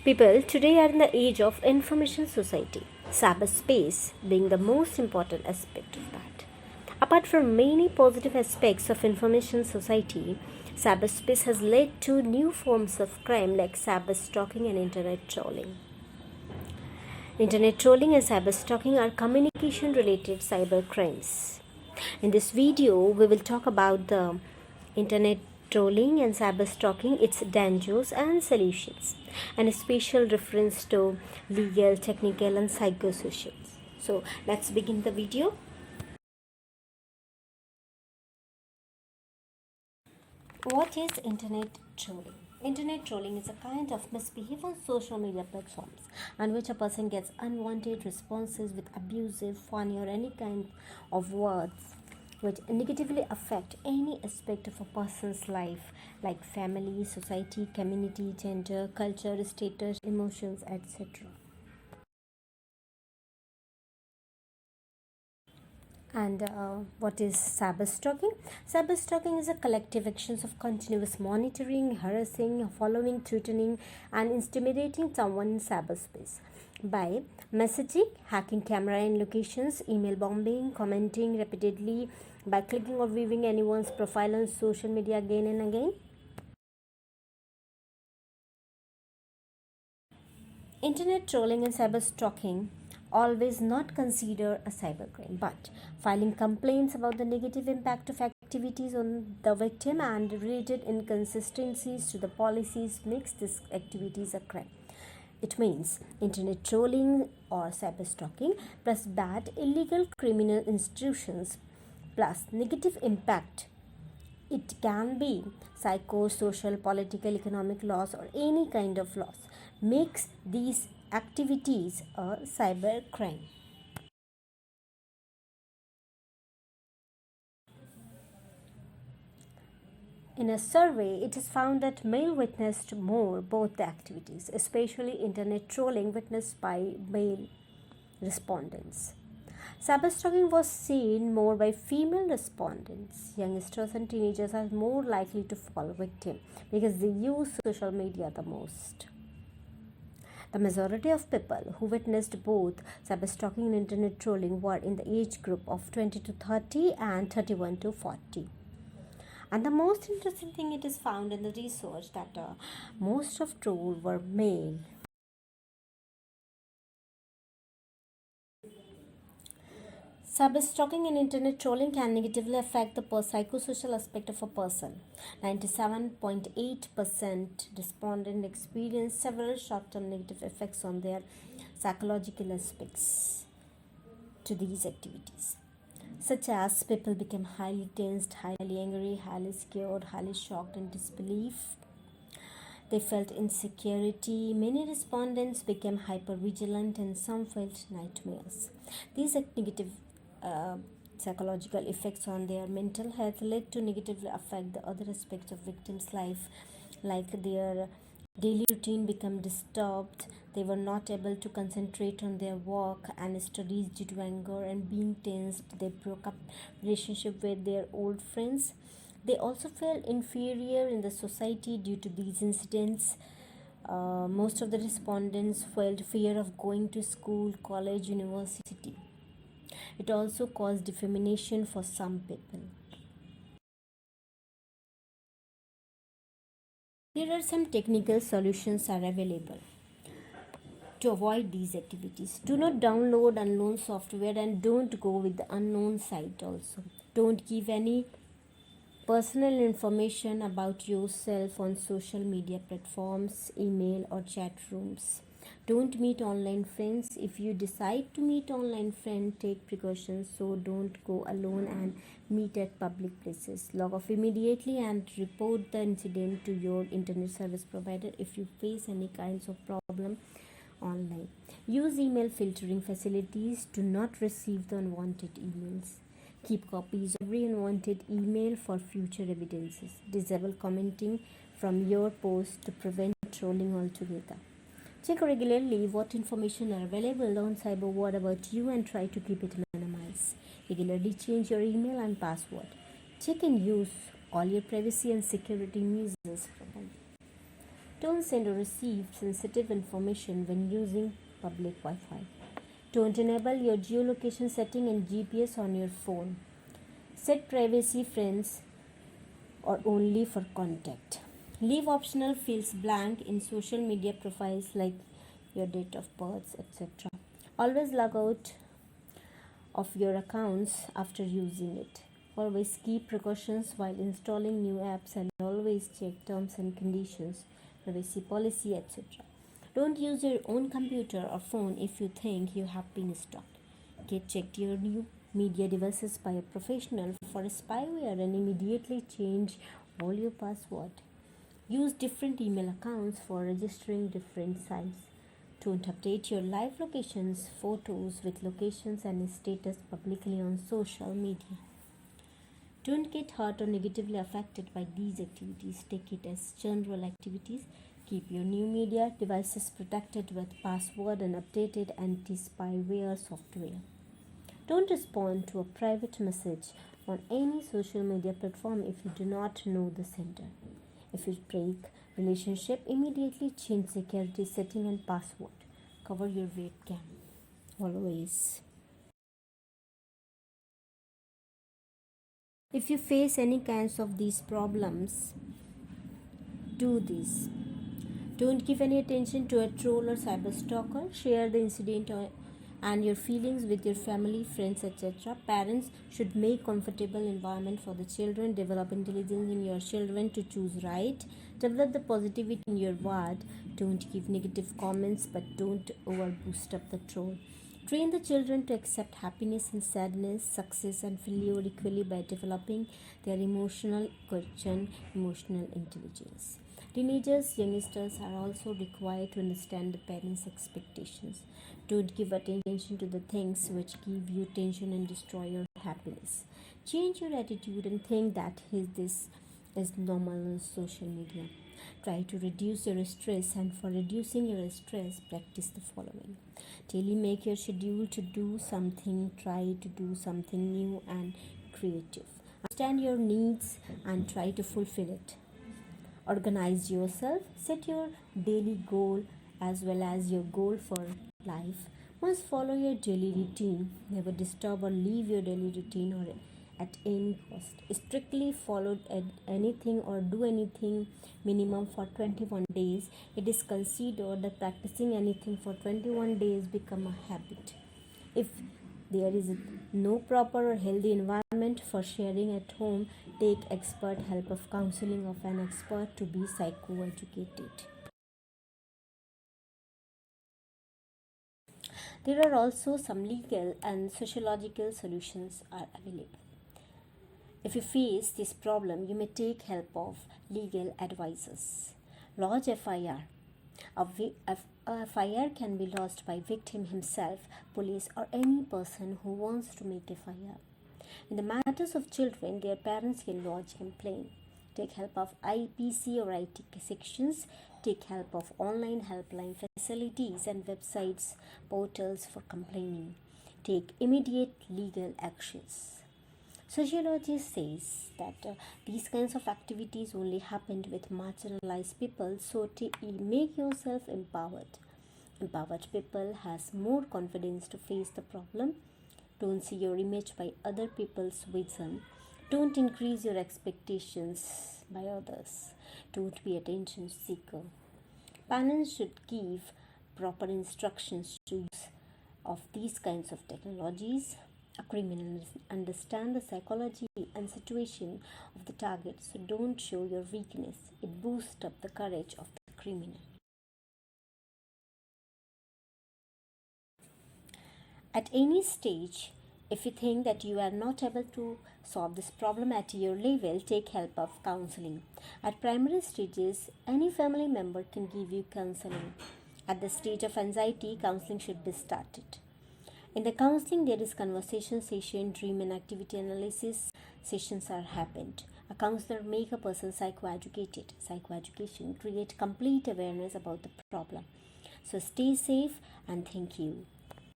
People today are in the age of information society, cyberspace being the most important aspect of that. Apart from many positive aspects of information society, cyberspace has led to new forms of crime like cyberstalking and internet trolling. Internet trolling and cyberstalking are communication related cyber crimes. In this video, we will talk about the internet trolling and cyberstalking, its dangers and solutions, and a special reference to legal, technical, and psychosocial. So, let's begin the video. What is internet trolling? Internet trolling is a kind of misbehavior on social media platforms on which a person gets unwanted responses with abusive, funny, or any kind of words which negatively affect any aspect of a person's life like family, society, community, gender, culture, status, emotions, etc. And what is cyberstalking? Cyberstalking is a collective actions of continuous monitoring, harassing, following, threatening, and intimidating someone in cyberspace by messaging, hacking camera and locations, email bombing, commenting repeatedly, by clicking or viewing anyone's profile on social media again and again. Internet trolling and cyberstalking always not consider a cybercrime, but filing complaints about the negative impact of activities on the victim and related inconsistencies to the policies makes these activities a crime. It means internet trolling or cyberstalking plus bad illegal criminal institutions plus negative impact. It can be psychosocial, political, economic loss, or any kind of loss makes these activities a cyber crime. In a survey, it is found that male witnessed more both the activities, especially internet trolling witnessed by male respondents. Cyberstalking was seen more by female respondents. Youngsters and teenagers are more likely to fall victim because they use social media the most. The majority of people who witnessed both cyberstalking and internet trolling were in the age group of 20 to 30 and 31 to 40. And the most interesting thing it is found in the research that most of trolls were male. Cyberstalking and internet trolling can negatively affect the psychosocial aspect of a person. 97.8% respondents experienced several short-term negative effects on their psychological aspects to these activities, such as people became highly tensed, highly angry, highly scared, highly shocked and disbelief. They felt insecurity. Many respondents became hypervigilant and some felt nightmares. These negative psychological effects on their mental health led to negatively affect the other aspects of victims' life, like their daily routine became disturbed. They were not able to concentrate on their work and studies due to anger and being tensed. They broke up relationship with their old friends. They also felt inferior in the society due to these incidents. Most of the respondents felt fear of going to school, college, university. It also caused defamation for some people. There are some technical solutions are available to avoid these activities. Do not download unknown software and don't go with the unknown site also. Don't give any personal information about yourself on social media platforms, email or chat rooms. Don't meet online friends. If you decide to meet online friends, take precautions, so don't go alone and meet at public places. Log off immediately and report the incident to your internet service provider if you face any kinds of problem online. Use email filtering facilities. Do not receive the unwanted emails. Keep copies of every unwanted email for future evidences. Disable commenting from your post to prevent trolling altogether. Check regularly what information are available on cyber world about you and try to keep it minimized. Regularly change your email and password. Check and use all your privacy and security measures. Don't send or receive sensitive information when using public Wi-Fi. Don't enable your geolocation setting and GPS on your phone. Set privacy friends or only for contact. Leave optional fields blank in social media profiles like your date of birth, etc. Always log out of your accounts after using it. Always keep precautions while installing new apps and always check terms and conditions, privacy policy, etc. Don't use your own computer or phone if you think you have been stalked. Get checked your new media devices by a professional for spyware and immediately change all your password. Use different email accounts for registering different sites. Don't update your live locations, photos with locations and status publicly on social media. Don't get hurt or negatively affected by these activities. Take it as general activities. Keep your new media devices protected with password and updated anti-spyware software. Don't respond to a private message on any social media platform if you do not know the sender. If you break relationship, immediately change security setting and password. Cover your webcam. Always. If you face any kinds of these problems, do this. Don't give any attention to a troll or cyber stalker. Share the incident and your feelings with your family, friends, etc. Parents should make comfortable environment for the children. Develop intelligence in your children to choose right. Develop the positivity in your word. Don't give negative comments, but don't overboost up the troll. Train the children to accept happiness and sadness, success and failure equally by developing their emotional quotient, emotional intelligence. Teenagers, youngsters are also required to understand the parents' expectations. Don't give attention to the things which give you tension and destroy your happiness. Change your attitude and think that this is normal on social media. Try to reduce your stress, and for reducing your stress, practice the following. Daily make your schedule to do something, try to do something new and creative. Understand your needs and try to fulfill it. Organize yourself, set your daily goal as well as your goal for life. Must follow your daily routine. Never disturb or leave your daily routine or at any cost. Strictly follow anything or do anything minimum for 21 days. It is considered that practicing anything for 21 days become a habit. If there is no proper or healthy environment for sharing at home, take expert help of counseling of an expert to be psychoeducated. There are also some legal and sociological solutions are available. If you face this problem, you may take help of legal advisors. Lodge FIR. A FIR can be lodged by victim himself, police, or any person who wants to make FIR. In the matters of children, their parents can lodge complaint. Take help of IPC or IT sections. Take help of online helpline facilities and websites, portals for complaining. Take immediate legal actions. Sociology says that these kinds of activities only happened with marginalized people, so make yourself empowered. Empowered people has more confidence to face the problem. Don't see your image by other people's wisdom. Don't increase your expectations by others. Don't be attention seeker. Parents should give proper instructions to use of these kinds of technologies. A criminal understand the psychology and situation of the target, so don't show your weakness. It boosts up the courage of the criminal. At any stage, if you think that you are not able to solve this problem at your level, take help of counseling. At primary stages, any family member can give you counseling. At the stage of anxiety, counseling should be started. In the counseling, there is conversation session, dream and activity analysis sessions are happened. A counselor make a person psychoeducated. Psychoeducation create complete awareness about the problem. So stay safe and thank you.